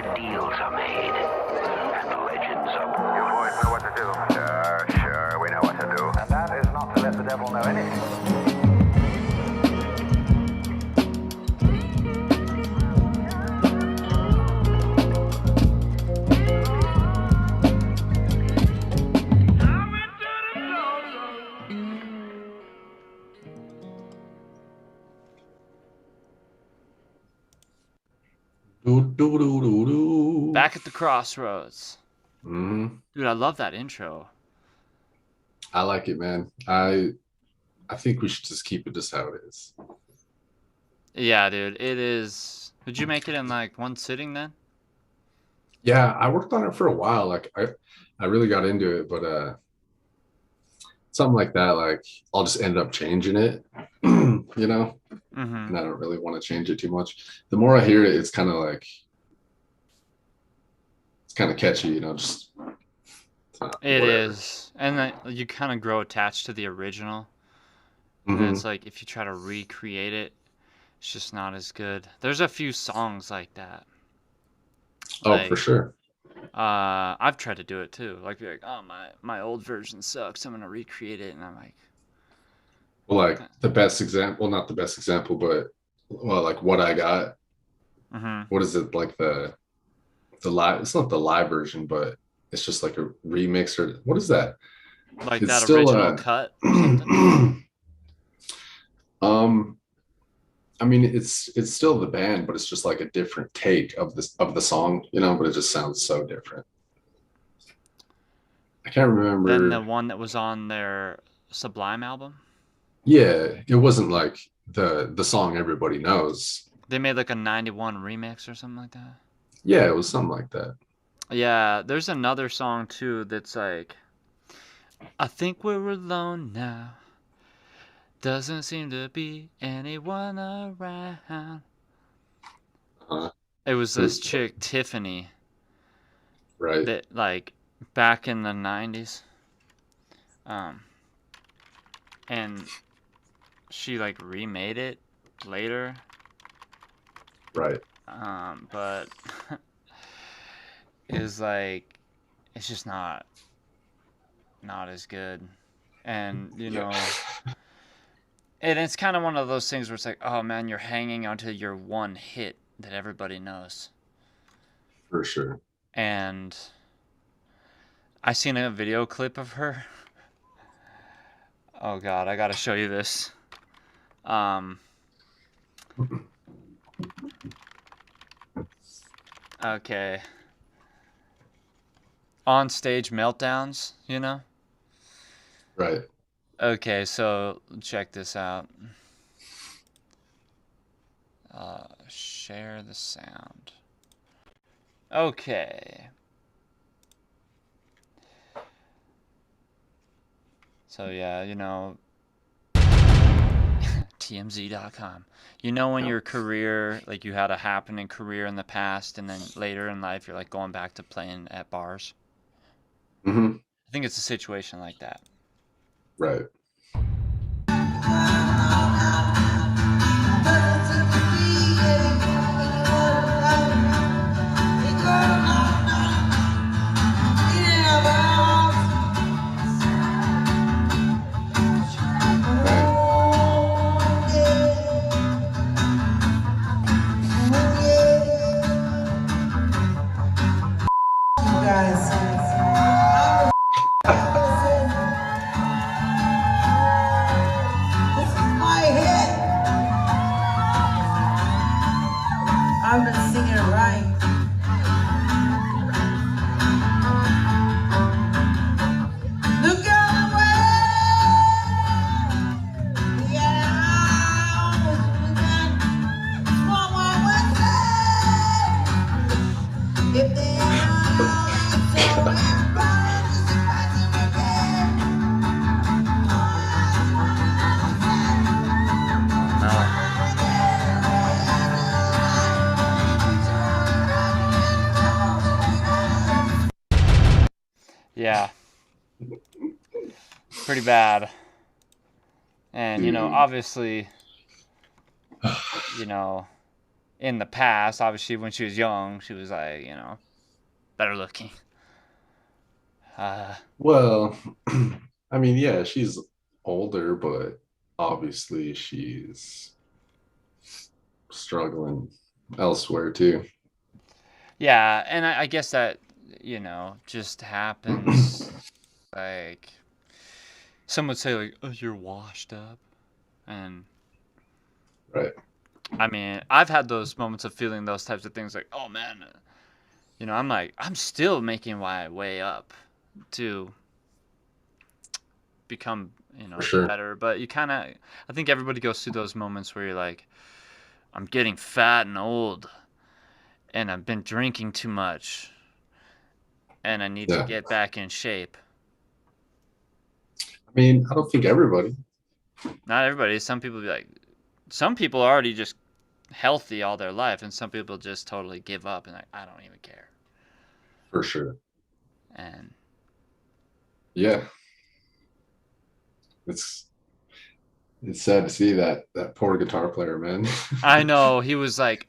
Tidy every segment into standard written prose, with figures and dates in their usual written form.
where deals are made and the legends are born. You boys know what to do. Sure, we know what to do. And that is not to let the devil know anything. Back at the crossroads. Mm-hmm. Dude, I love that intro. I like it, man. I think we should just keep it just how it is. Yeah, dude, it is. Did you make it in like one sitting then? Yeah, I worked on it for a while. Like I really got into it, but something like that, like I'll just end up changing it, you know? Mm-hmm. And I don't really want to change it too much. The more I hear it, it's kind of like it's kind of catchy, you know, just It whatever. is. And then you kind of grow attached to the original. And Mm-hmm. then it's like if you try to recreate it, it's just not as good. There's a few songs like that. Oh, for sure. I've tried to do it too. Like, be like, oh, my old version sucks. I'm gonna recreate it, and I'm like, Well, like the best example, well, not the best example, but well, like what I got. mm-hmm. What is it, like the live? It's not the live version, but it's just like a remix, or what is that? Like It's that still original cut or something. I mean, it's still the band, but it's just like a different take of the song, you know. But it just sounds so different. I can't remember. Then the one that was on their Sublime album. Yeah, it wasn't like the song everybody knows. They made like a '91 remix or something like that. Yeah, it was something like that. Yeah, there's another song too that's like, I think we're alone now. Doesn't seem to be anyone around. It was this chick, Tiffany. Right. That, like, back in the 90s. And she, like, remade it later. Right. But it was like, it's just not as good. And, you know, and it's kind of one of those things where it's like, oh man, you're hanging onto your one hit that everybody knows. For sure. And I seen a video clip of her. Oh god, I gotta show you this. Okay. On Stage Meltdowns, you know? Right. Okay, so check this out. Share the sound. Okay. So yeah, you know, TMZ.com. You know, when your career, like you had a happening career in the past, and then later in life you're like going back to playing at bars. Mm-hmm. I think it's a situation like that. Right. I've been singing it right. Look out away. Yeah, if they Yeah. Pretty bad. And, you know, obviously, you know, in the past. Obviously, when she was young, she was like, better looking. Well, I mean, yeah, she's older, but obviously she's struggling elsewhere too. Yeah, and I guess that, just happens. Like, some would say, like, oh, you're washed up. And, Right. I mean, I've had those moments of feeling those types of things, like, oh, man, I'm like, I'm still making my way up to become, For sure. better. But I think everybody goes through those moments where you're like, I'm getting fat and old, and I've been drinking too much, and I need to Yeah. get back in shape. I mean, I don't think everybody. Not everybody. Some people are already just healthy all their life, and some people just totally give up and like, I don't even care. For sure. And Yeah. It's sad to see that poor guitar player, man. I know he was like,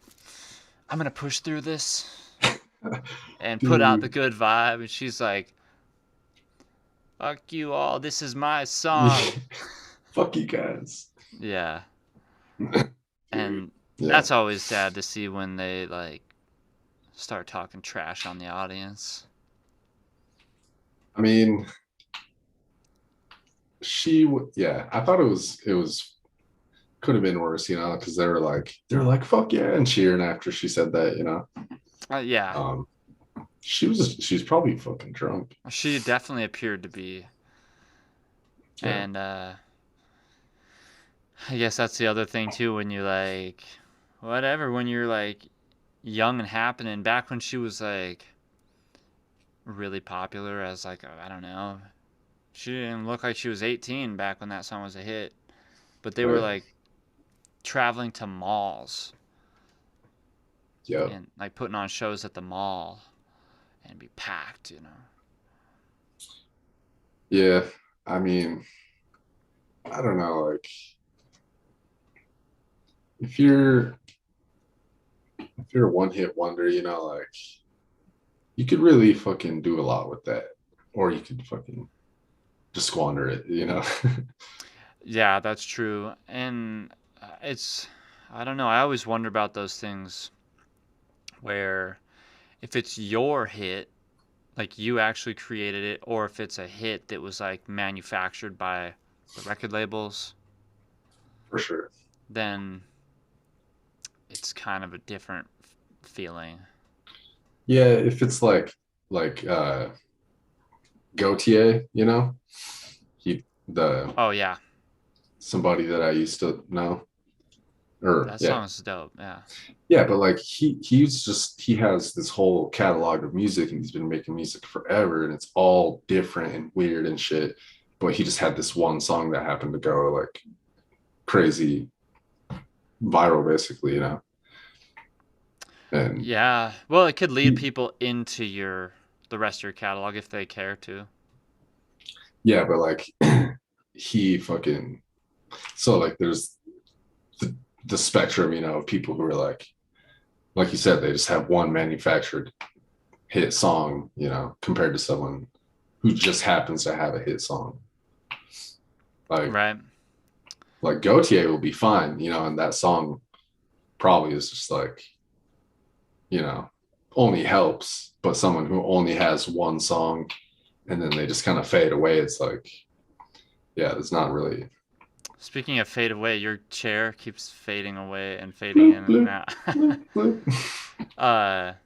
I'm gonna push through this and put out the Dude. good vibe, and she's like, fuck you all, this is my song. Fuck you guys. Yeah. Dude. And Yeah. that's always sad to see when they like start talking trash on the audience. I mean, yeah, I thought it was could have been worse, because they were like fuck yeah and cheering after she said that. Yeah. She's probably fucking drunk. She definitely appeared to be. Yeah. And I guess that's the other thing too, when you like whatever, when you're like young and happening, back when she was like really popular as like, I don't know, she didn't look like she was 18 back when that song was a hit, but they were Right. like traveling to malls Yeah. and like putting on shows at the mall and be packed. Yeah. I mean, I don't know, like if you're a one hit wonder, like you could really fucking do a lot with that. Or you could fucking just squander it. Yeah, that's true. And I don't know, I always wonder about those things where if it's your hit, like you actually created it, or if it's a hit that was like manufactured by the record labels, For sure. then it's kind of a different feeling. Yeah, if it's like Gautier, the Oh yeah, somebody that I used to know. Or that yeah. song's dope. Yeah. Yeah, but like he has this whole catalog of music and he's been making music forever and it's all different and weird and shit. But he just had this one song that happened to go like crazy viral basically. And Yeah. Well, it could lead people into the rest of your catalog if they care to. yeah, but like he fucking so like there's the spectrum, of people who are like you said, they just have one manufactured hit song, compared to someone who just happens to have a hit song. Right. Like Gautier will be fine, and that song probably is just like, only helps, but someone who only has one song and then they just kind of fade away, it's like, yeah, there's not really. Speaking of fade away, your chair keeps fading away and fading in and out.